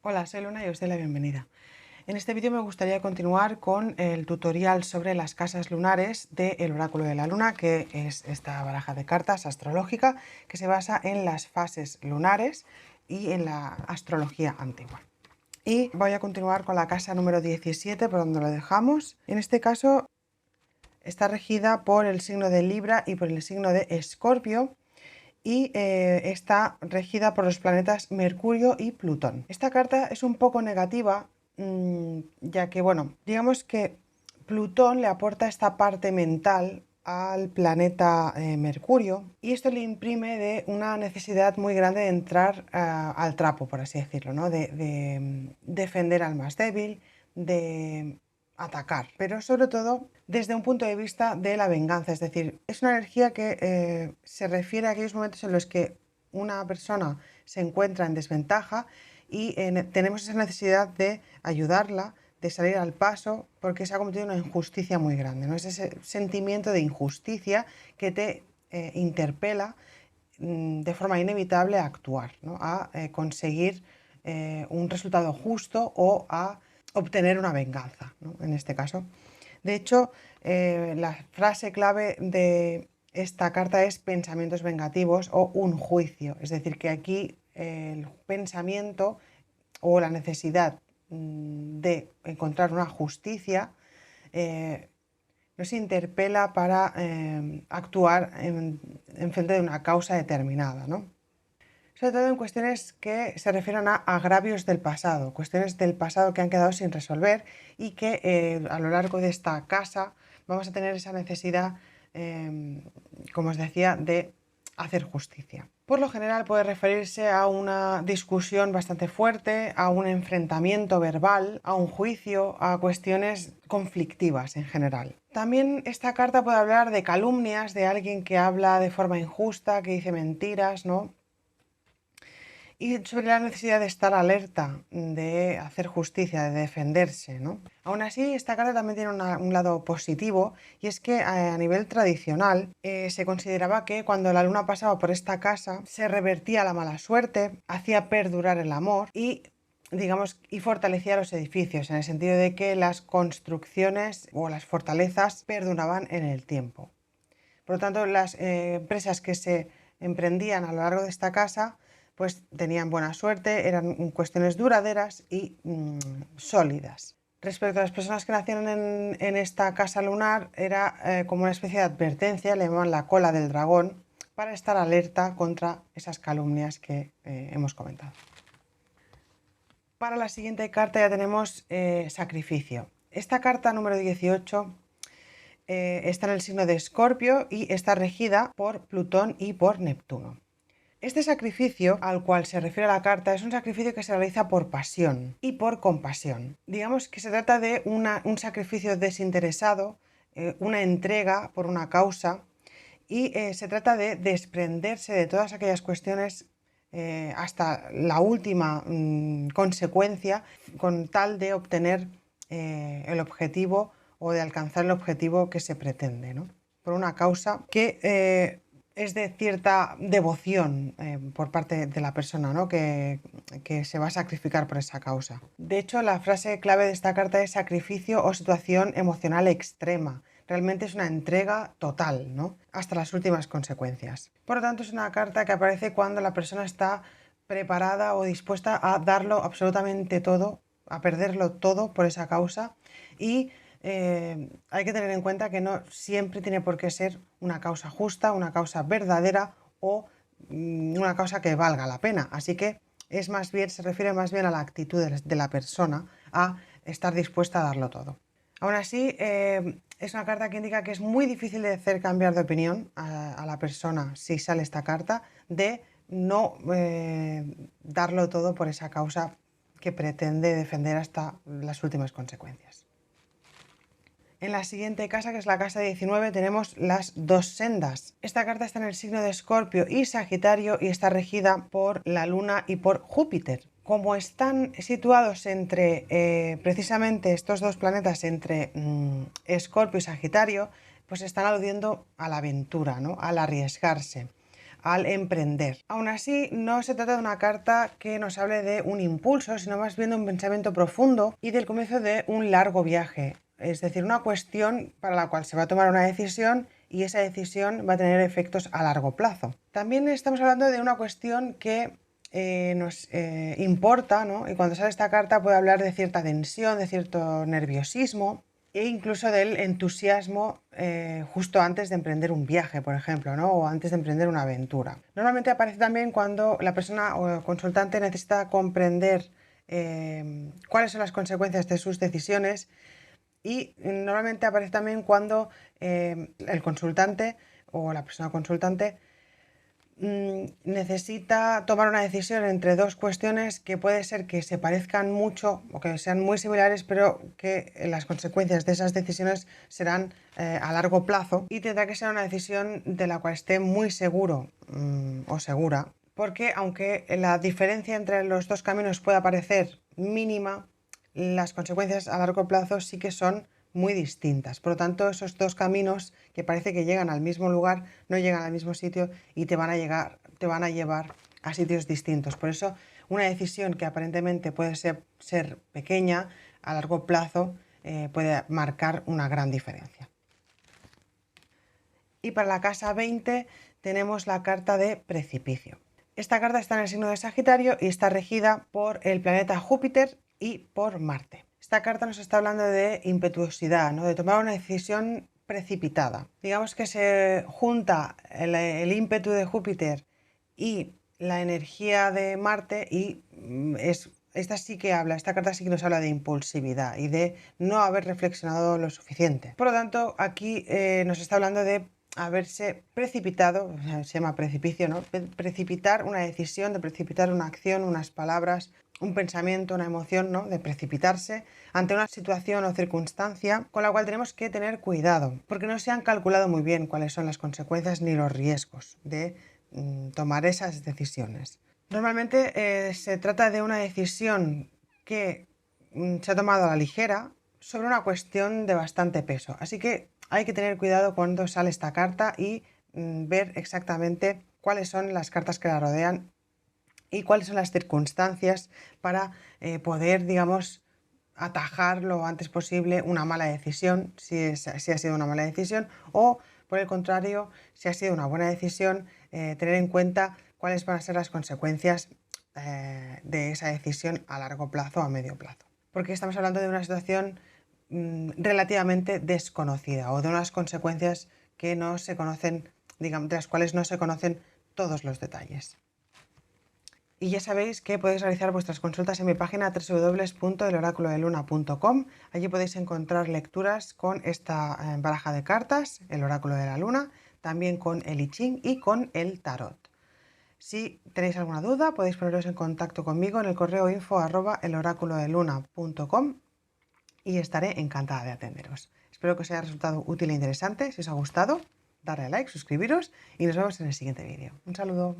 Hola, soy Luna y os doy la bienvenida. En este vídeo me gustaría continuar con el tutorial sobre las casas lunares del oráculo de la luna, que es esta baraja de cartas astrológica que se basa en las fases lunares y en la astrología antigua. Y voy a continuar con la casa número 17 por donde lo dejamos. En este caso está regida por el signo de Libra y por el signo de Escorpio. Y está regida por los planetas Mercurio y Plutón. Esta carta es un poco negativa, ya que, bueno, digamos que Plutón le aporta esta parte mental al planeta Mercurio, y esto le imprime de una necesidad muy grande de entrar al trapo, por así decirlo, ¿no? De defender al más débil, de atacar, pero sobre todo desde un punto de vista de la venganza. Es decir, es una energía que se refiere a aquellos momentos en los que una persona se encuentra en desventaja y tenemos esa necesidad de ayudarla, de salir al paso, porque se ha cometido una injusticia muy grande, ¿no? Es ese sentimiento de injusticia que te interpela de forma inevitable a actuar, ¿no? A conseguir un resultado justo o a obtener una venganza, ¿no? En este caso. De hecho, la frase clave de esta carta es pensamientos vengativos o un juicio. Es decir, que aquí el pensamiento o la necesidad de encontrar una justicia nos interpela para actuar en frente de una causa determinada, ¿no? Sobre todo en cuestiones que se refieren a agravios del pasado, cuestiones del pasado que han quedado sin resolver y que a lo largo de esta casa vamos a tener esa necesidad, como os decía, de hacer justicia. Por lo general puede referirse a una discusión bastante fuerte, a un enfrentamiento verbal, a un juicio, a cuestiones conflictivas en general. También esta carta puede hablar de calumnias, de alguien que habla de forma injusta, que dice mentiras, ¿no? Y sobre la necesidad de estar alerta, de hacer justicia, de defenderse, ¿no? Aún así, esta carta también tiene un lado positivo, y es que a nivel tradicional se consideraba que cuando la luna pasaba por esta casa se revertía la mala suerte, hacía perdurar el amor y, digamos, y fortalecía los edificios, en el sentido de que las construcciones o las fortalezas perduraban en el tiempo. Por lo tanto, las empresas que se emprendían a lo largo de esta casa pues tenían buena suerte, eran cuestiones duraderas y sólidas. Respecto a las personas que nacieron en esta casa lunar, era como una especie de advertencia, le llamaban la cola del dragón, para estar alerta contra esas calumnias que hemos comentado. Para la siguiente carta ya tenemos sacrificio. Esta carta número 18 está en el signo de Escorpio y está regida por Plutón y por Neptuno. Este sacrificio al cual se refiere la carta es un sacrificio que se realiza por pasión y por compasión. Digamos que se trata de un sacrificio desinteresado, una entrega por una causa, y se trata de desprenderse de todas aquellas cuestiones hasta la última consecuencia, con tal de obtener el objetivo o de alcanzar el objetivo que se pretende, ¿no? Por una causa que es de cierta devoción por parte de la persona, ¿no? que se va a sacrificar por esa causa. De hecho, la frase clave de esta carta es sacrificio o situación emocional extrema. Realmente es una entrega total, ¿no? Hasta las últimas consecuencias. Por lo tanto, es una carta que aparece cuando la persona está preparada o dispuesta a darlo absolutamente todo, a perderlo todo por esa causa, y hay que tener en cuenta que no siempre tiene por qué ser una causa justa, una causa verdadera o una causa que valga la pena. Así que es más bien, se refiere más bien a la actitud de la persona, a estar dispuesta a darlo todo. Aún así, es una carta que indica que es muy difícil de hacer cambiar de opinión a la persona, si sale esta carta, de no darlo todo por esa causa que pretende defender hasta las últimas consecuencias. En la siguiente casa, que es la casa 19, tenemos las dos sendas. Esta carta está en el signo de Escorpio y Sagitario y está regida por la Luna y por Júpiter. Como están situados entre, precisamente estos dos planetas, entre Escorpio y Sagitario, pues están aludiendo a la aventura, ¿no? Al arriesgarse, al emprender. Aún así, no se trata de una carta que nos hable de un impulso, sino más bien de un pensamiento profundo y del comienzo de un largo viaje. Es decir, una cuestión para la cual se va a tomar una decisión y esa decisión va a tener efectos a largo plazo. También estamos hablando de una cuestión que nos importa, ¿no? Y cuando sale esta carta puede hablar de cierta tensión, de cierto nerviosismo e incluso del entusiasmo justo antes de emprender un viaje, por ejemplo, ¿no? O antes de emprender una aventura. Normalmente aparece también cuando la persona o consultante necesita comprender cuáles son las consecuencias de sus decisiones, y normalmente aparece también cuando el consultante o la persona consultante necesita tomar una decisión entre dos cuestiones que puede ser que se parezcan mucho o que sean muy similares, pero que las consecuencias de esas decisiones serán a largo plazo, y tendrá que ser una decisión de la cual esté muy seguro o segura, porque aunque la diferencia entre los dos caminos pueda parecer mínima, las consecuencias a largo plazo sí que son muy distintas. Por lo tanto, esos dos caminos que parece que llegan al mismo lugar no llegan al mismo sitio y te van a llevar a sitios distintos. Por eso, una decisión que aparentemente puede ser pequeña, a largo plazo puede marcar una gran diferencia. Y para la casa 20 tenemos la carta de precipicio. Esta carta está en el signo de Sagitario y está regida por el planeta Júpiter y por Marte. Esta carta nos está hablando de impetuosidad, ¿no? De tomar una decisión precipitada. Digamos que se junta el ímpetu de Júpiter y la energía de Marte y esta carta sí que nos habla de impulsividad y de no haber reflexionado lo suficiente. Por lo tanto, aquí nos está hablando de haberse precipitado, se llama precipicio, ¿no? Precipitar una decisión, de precipitar una acción, unas palabras, un pensamiento, una emoción, ¿no? De precipitarse ante una situación o circunstancia con la cual tenemos que tener cuidado, porque no se han calculado muy bien cuáles son las consecuencias ni los riesgos de tomar esas decisiones. Normalmente se trata de una decisión que se ha tomado a la ligera sobre una cuestión de bastante peso. Así que hay que tener cuidado cuando sale esta carta y ver exactamente cuáles son las cartas que la rodean y cuáles son las circunstancias para poder, digamos, atajar lo antes posible una mala decisión, si ha sido una mala decisión, o por el contrario, si ha sido una buena decisión, tener en cuenta cuáles van a ser las consecuencias de esa decisión a largo plazo o a medio plazo. Porque estamos hablando de una situación relativamente desconocida o de unas consecuencias que no se conocen, digamos, de las cuales no se conocen todos los detalles. Y ya sabéis que podéis realizar vuestras consultas en mi página www.eloraculodeluna.com. Allí podéis encontrar lecturas con esta baraja de cartas, el oráculo de la luna, también con el I Ching y con el tarot. Si tenéis alguna duda, podéis poneros en contacto conmigo en el correo info@eloraculodeluna.com y estaré encantada de atenderos. Espero que os haya resultado útil e interesante. Si os ha gustado, darle a like, suscribiros y nos vemos en el siguiente vídeo. Un saludo.